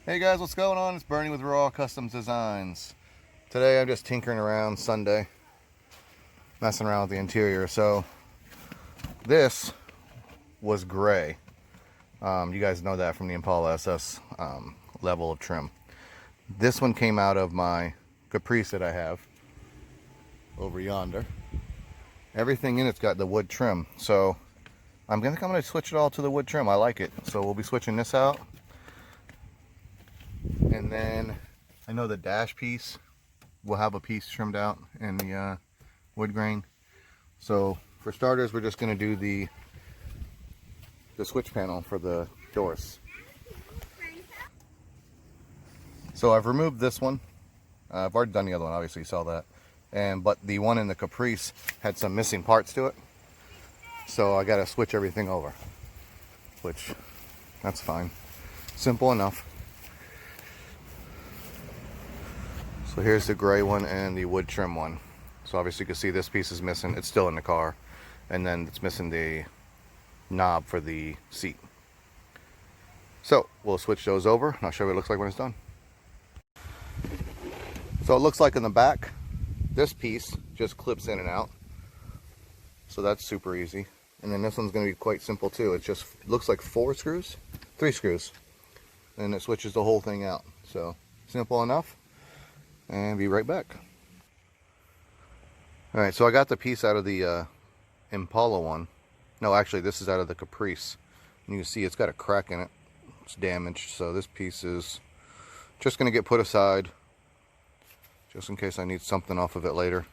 Hey guys, what's going on? It's Bernie with Raw Customs Designs. Today I'm just tinkering around Sunday, messing around with the interior. So this was gray. You guys know that from the Impala SS level of trim. This one came out of my Caprice that I have over yonder. Everything in it's got the wood trim. So I'm gonna switch it all to the wood trim. I like it. So we'll be switching this out. And then I know the dash piece will have a piece trimmed out in the wood grain. So for starters, we're just going to do the switch panel for the doors. So I've removed this one. I've already done the other one, obviously you saw that. But the one in the Caprice had some missing parts to it. So I got to switch everything over, which that's fine. Simple enough. So here's the gray one and the wood trim one. So obviously you can see this piece is missing. It's still in the car. And then it's missing the knob for the seat. So we'll switch those over and I'll show you what it looks like when it's done. So it looks like in the back, this piece just clips in and out. So that's super easy. And then this one's going to be quite simple too. It just looks like 3 screws. And it switches the whole thing out. So simple enough. And be right back. Alright, so I got the piece out of the Impala one. No, actually this is out of the Caprice. And you can see it's got a crack in it. It's damaged, so this piece is just going to get put aside just in case I need something off of it later.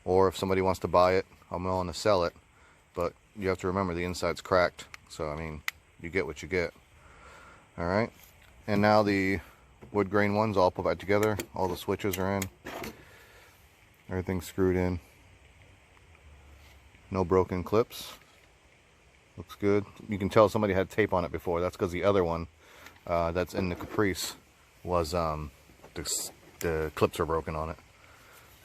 Or if somebody wants to buy it, I'm willing to sell it. But you have to remember the inside's cracked. So, I mean, you get what you get. Alright, and now the wood grain ones all put back together. All the switches are in. Everything's screwed in. No broken clips. Looks good. You can tell somebody had tape on it before. That's because the other one that's in the Caprice was the clips are broken on it.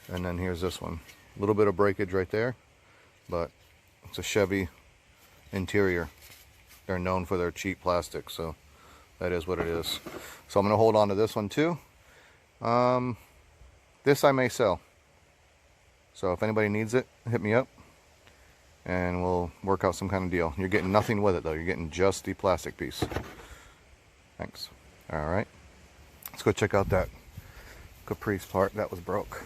And then here's this one. A little bit of breakage right there, but it's a Chevy interior. They're known for their cheap plastic, so that is what it is. So I'm going to hold on to this one too. This I may sell. So if anybody needs it, hit me up and we'll work out some kind of deal. You're getting nothing with it though. You're getting just the plastic piece. Thanks. Alright. Let's go check out that Caprice part that was broke.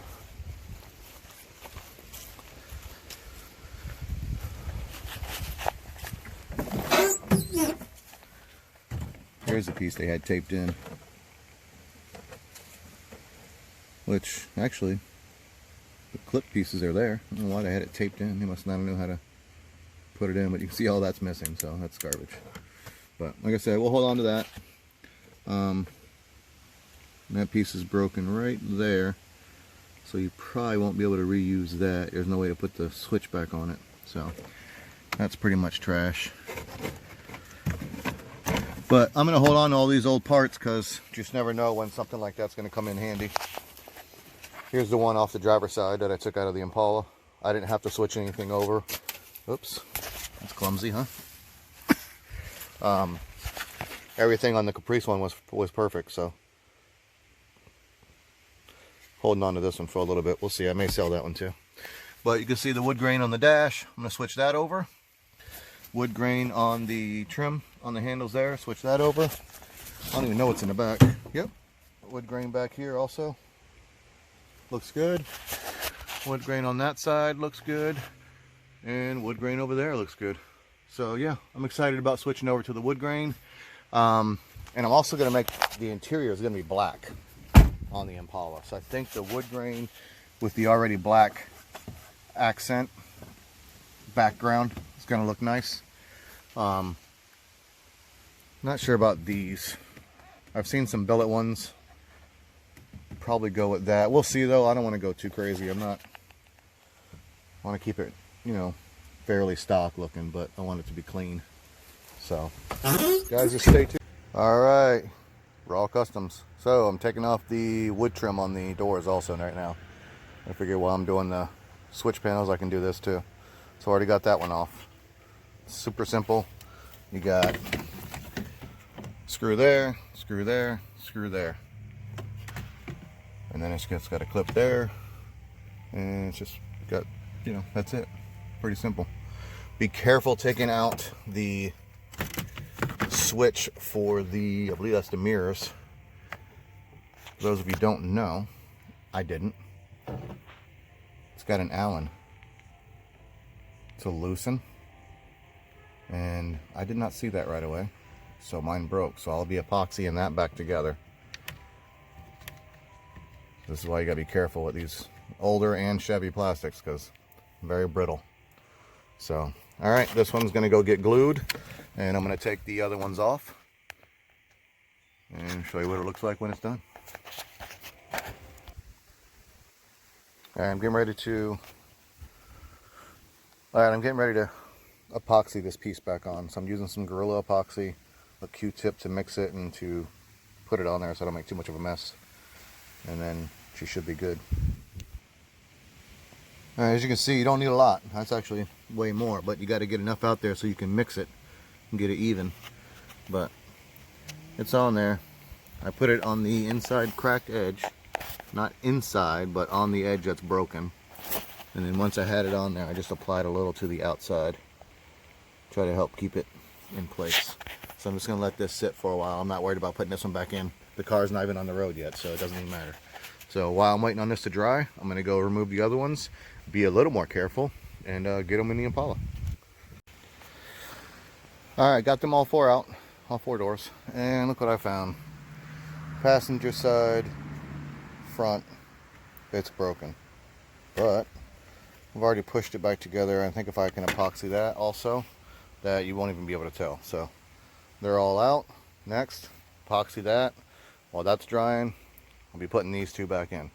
Here's the piece they had taped in, which actually the clip pieces are there. I don't know why they had it taped in. They must not know how to put it in, but you can see all that's missing, so that's garbage. But like I said, we'll hold on to that. That piece is broken right there, so you probably won't be able to reuse that. There's no way to put the switch back on it, so that's pretty much trash. But I'm going to hold on to all these old parts because you just never know when something like that's going to come in handy. Here's the one off the driver's side that I took out of the Impala. I didn't have to switch anything over. Oops, that's clumsy, huh? Everything on the Caprice one was perfect, so holding on to this one for a little bit. We'll see. I may sell that one too. But you can see the wood grain on the dash. I'm going to switch that over. Wood grain on the trim on the handles there, switch that over. I don't even know what's in the back. Yep, wood grain back here also looks good. Wood grain on that side looks good, and wood grain over there looks good. So yeah, I'm excited about switching over to the wood grain. And I'm also going to make the interior is going to be black on the Impala. So I think the wood grain with the already black accent background is going to look nice. Not sure about these. I've seen some billet ones. Probably go with that. We'll see though. I don't want to go too crazy. I want to keep it, you know, fairly stock looking, but I want it to be clean. So, guys, just stay tuned. All right, Raw Customs. So I'm taking off the wood trim on the doors also right now. I figure while I'm doing the switch panels, I can do this too. So I already got that one off. Super simple. You got screw there, screw there, screw there. And then it's just got a clip there. And it's just got, you know, that's it. Pretty simple. Be careful taking out the switch for the, I believe that's the mirrors. For those of you who don't know, I didn't. It's got an Allen to loosen. And I did not see that right away. So mine broke. So I'll be epoxying that back together. This is why you gotta be careful with these older and Chevy plastics, because very brittle. So, all right, this one's gonna go get glued, and I'm gonna take the other ones off and show you what it looks like when it's done. All right, I'm getting ready to epoxy this piece back on. So I'm using some Gorilla epoxy, a Q-tip to mix it and to put it on there so I don't make too much of a mess. And then she should be good. All right, as you can see, you don't need a lot. That's actually way more, but you got to get enough out there so you can mix it and get it even. But it's on there. I put it on the inside cracked edge, not inside, but on the edge that's broken. And then once I had it on there, I just applied a little to the outside. Try to help keep it in place. So I'm just going to let this sit for a while. I'm not worried about putting this one back in. The car's not even on the road yet, so it doesn't even matter. So while I'm waiting on this to dry, I'm going to go remove the other ones, be a little more careful, and get them in the Impala. Alright, got them all four out, all four doors, and look what I found. Passenger side, front, it's broken. But I've already pushed it back together. I think if I can epoxy that also, that you won't even be able to tell. So they're all out. Next, epoxy that. While that's drying, I'll be putting these two back in.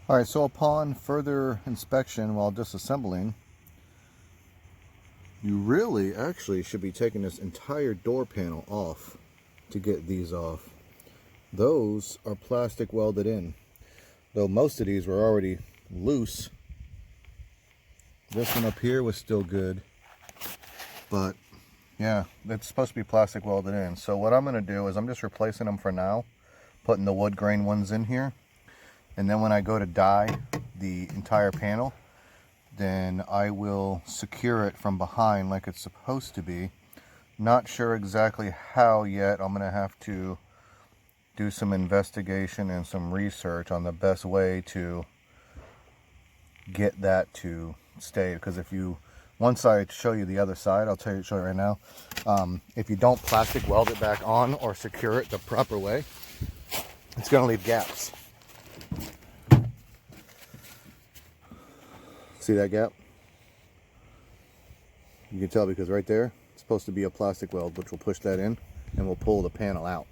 Alright, so upon further inspection while disassembling, you really actually should be taking this entire door panel off to get these off. Those are plastic welded in. Though most of these were already loose. This one up here was still good. But yeah, it's supposed to be plastic welded in. So what I'm going to do is I'm just replacing them for now, putting the wood grain ones in here. And then when I go to dye the entire panel, then I will secure it from behind like it's supposed to be. Not sure exactly how yet. I'm going to have to do some investigation and some research on the best way to get that to stay. Because if you, once I show you the other side, I'll show you right now. If you don't plastic weld it back on or secure it the proper way, it's going to leave gaps. See that gap? You can tell because right there, it's supposed to be a plastic weld, which will push that in and will pull the panel out.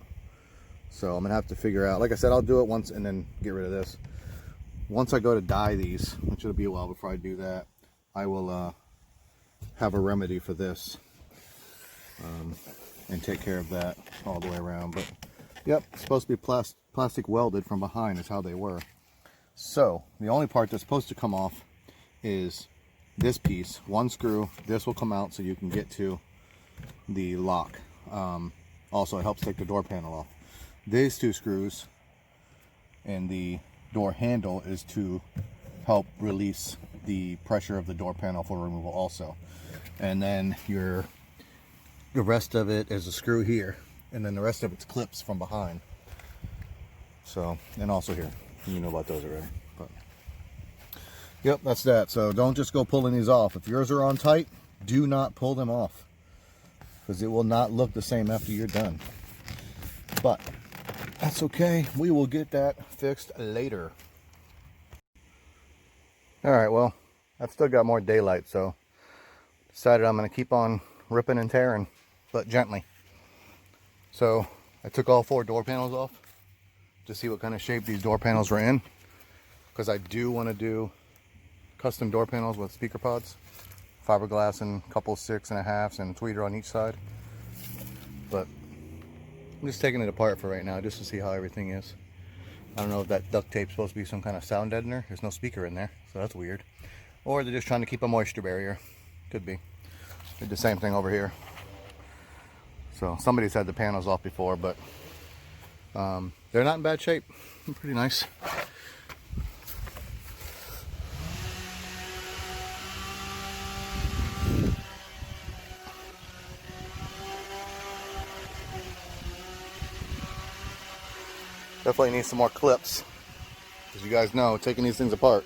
So I'm gonna have to figure out, like I said, I'll do it once and then get rid of this. Once I go to dye these, which it'll be a while before I do that, I will have a remedy for this and take care of that all the way around. But yep, it's supposed to be plastic welded from behind is how they were. So the only part that's supposed to come off is this piece, one screw. This will come out so you can get to the lock. Also, it helps take the door panel off. These two screws and the door handle is to help release the pressure of the door panel for removal also. And then the rest of it is a screw here, and then the rest of it's clips from behind. So, and also here, you know about those already. But yep, that's that. So don't just go pulling these off. If yours are on tight, do not pull them off, because it will not look the same after you're done. But that's okay. We will get that fixed later. Alright, well, I've still got more daylight, so decided I'm going to keep on ripping and tearing, but gently. So I took all four door panels off to see what kind of shape these door panels were in, because I do want to do custom door panels with speaker pods, fiberglass and a couple 6.5s and tweeter on each side. But I'm just taking it apart for right now just to see how everything is. I don't know if that duct tape's supposed to be some kind of sound deadener. There's no speaker in there, so that's weird. Or they're just trying to keep a moisture barrier. Could be. Did the same thing over here. So somebody's had the panels off before, but they're not in bad shape. They're pretty nice. Definitely need some more clips. As you guys know, taking these things apart,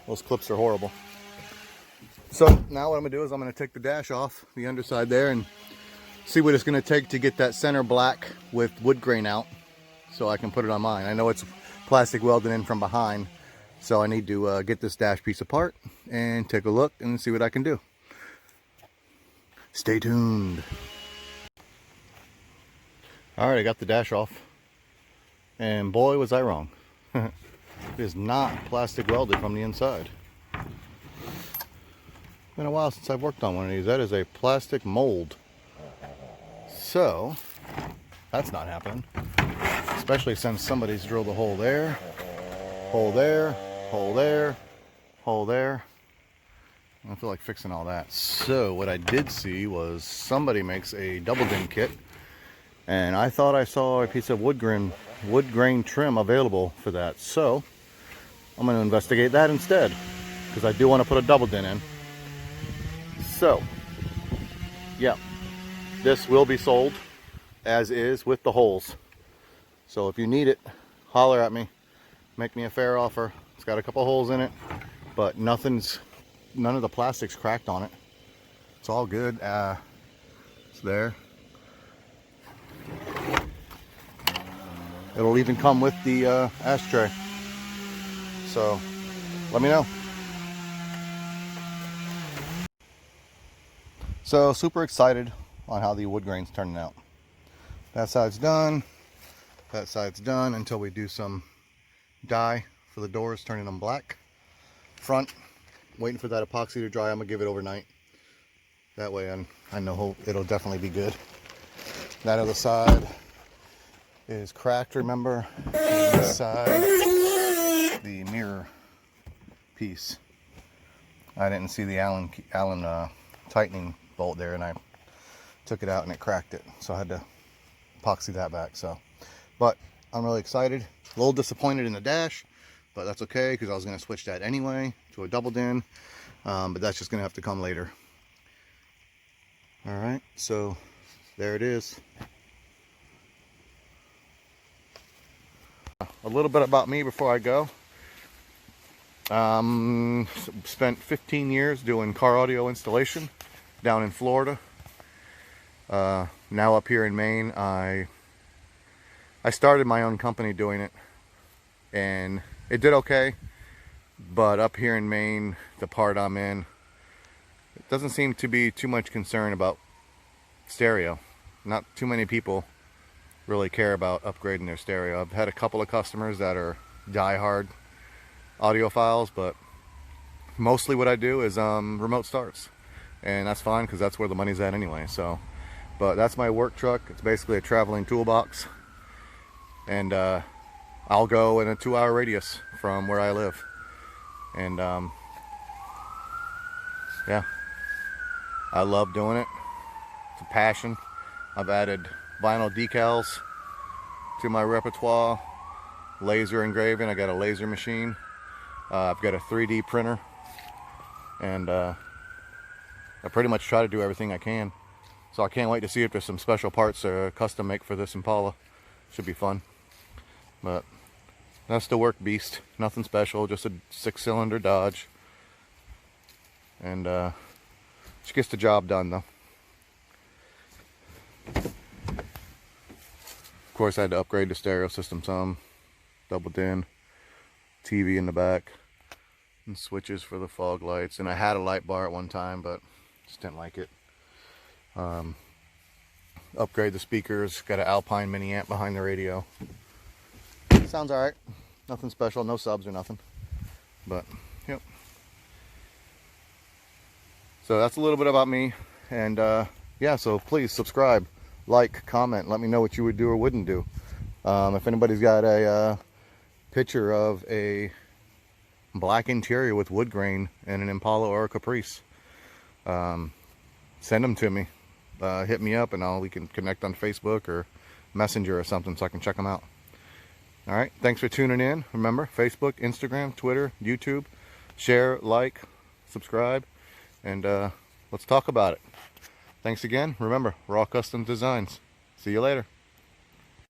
those clips are horrible. So now what I'm gonna do is I'm gonna take the dash off the underside there and see what it's gonna take to get that center black with wood grain out so I can put it on mine. I know it's plastic welded in from behind, so I need to get this dash piece apart and take a look and see what I can do. Stay tuned. All right, I got the dash off, and boy was I wrong. It is not plastic welded from the inside. Been a while since I've worked on one of these. That is a plastic mold. So that's not happening. Especially since somebody's drilled a hole there, hole there, hole there, hole there. I don't feel like fixing all that. So what I did see was somebody makes a double din kit, and I thought I saw a piece of wood grain trim available for that. So I'm going to investigate that instead, because I do want to put a double din in. So yeah, this will be sold as is with the holes. So if you need it, holler at me, make me a fair offer. It's got a couple holes in it, but none of the plastic's cracked on it. It's all good. It's there. It'll even come with the ashtray. So let me know. So super excited on how the wood grain's turning out. That side's done. That side's done until we do some dye for the doors, turning them black. Front, waiting for that epoxy to dry. I'm gonna give it overnight. That way I know it'll definitely be good. That other side is cracked, remember? This side, the mirror piece. I didn't see the Allen tightening bolt there, and I took it out and it cracked it. So I had to epoxy that back. But I'm really excited. A little disappointed in the dash, but that's okay because I was going to switch that anyway to a double din. But that's just going to have to come later. All right, so there it is. A little bit about me before I go. Spent 15 years doing car audio installation down in Florida. Now up here in Maine, I started my own company doing it, and it did okay. But up here in Maine, the part I'm in, it doesn't seem to be too much concern about stereo. Not too many people really care about upgrading their stereo. I've had a couple of customers that are die-hard audiophiles, but mostly what I do is remote starts, and that's fine because that's where the money's at anyway. So, but that's my work truck. It's basically a traveling toolbox, and I'll go in a 2-hour radius from where I live, and yeah, I love doing it. It's a passion. I've added vinyl decals to my repertoire, laser engraving. I got a laser machine. I've got a 3D printer, and I pretty much try to do everything I can. So I can't wait to see if there's some special parts custom make for this Impala. Should be fun. But that's the work beast. Nothing special, just a 6-cylinder Dodge. And she gets the job done though. Of course I had to upgrade the stereo system some. Double din. TV in the back. And switches for the fog lights. And I had a light bar at one time, but just didn't like it. Upgrade the speakers. Got an Alpine mini amp behind the radio. Sounds alright. Nothing special, no subs or nothing. But, yep. So that's a little bit about me. And yeah, so please subscribe, like, comment. Let me know what you would do or wouldn't do. If anybody's got a picture of a black interior with wood grain and an Impala or a Caprice, send them to me. hit me up and we can connect on Facebook or Messenger or something so I can check them out. All right, thanks for tuning in. Remember, Facebook, Instagram, Twitter, YouTube. Share, like, subscribe, and let's talk about it. Thanks again. Remember, Raw Custom Designs. See you later.